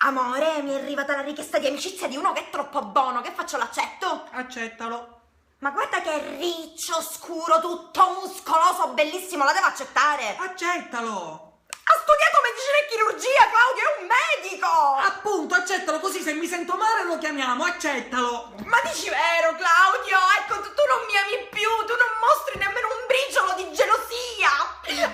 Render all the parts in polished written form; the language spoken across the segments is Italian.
Amore, mi è arrivata la richiesta di amicizia di uno che è troppo buono. Che faccio, l'accetto? Accettalo. Ma guarda che è riccio, scuro, tutto muscoloso, bellissimo, la devo accettare. Accettalo. Ha studiato medicina e chirurgia, Claudio, è un medico. Appunto, accettalo, così se mi sento male lo chiamiamo, accettalo. Ma dici vero, Claudio? Ecco, tu non mi ami più, tu non mostri nemmeno un briciolo di gelosia.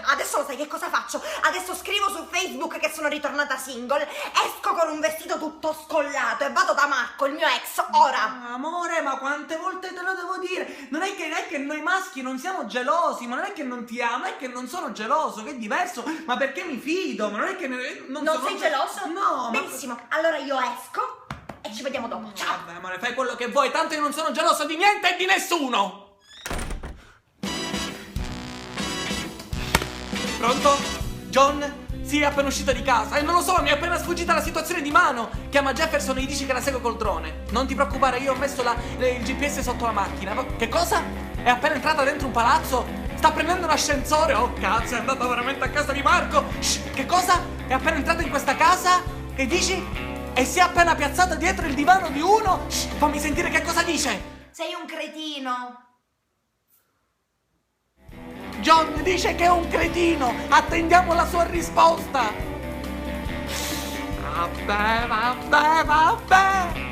Adesso lo sai che cosa faccio? Adesso scrivo su Facebook che sono ritornata single, esco con un vestito tutto scollato e vado da Marco, il mio ex, ora. Amore, ma quante volte te lo devo dire? Non è che noi maschi non siamo gelosi, ma non è che non ti amo, è che non sono geloso, che è diverso, ma perché mi fido, ma non è che Non sei geloso? No, benissimo, allora io esco e ci vediamo dopo. Ciao. Vabbè, amore, fai quello che vuoi, tanto io non sono geloso di niente e di nessuno. Pronto? John? Sì, è appena uscito di casa e non lo so, mi è appena sfuggita la situazione di mano. Chiama Jefferson e gli dici che la seguo col drone. Non ti preoccupare, io ho messo il GPS sotto la macchina. Che cosa? È appena entrata dentro un palazzo? Sta prendendo un ascensore? Oh cazzo, è andata veramente a casa di Marco. Shh, che cosa? È appena entrata in questa casa? Che dici? E si è appena piazzata dietro il divano di uno? Shh, fammi sentire che cosa dice. Sei un cretino. John dice che è un cretino. Attendiamo la sua risposta. Vabbè.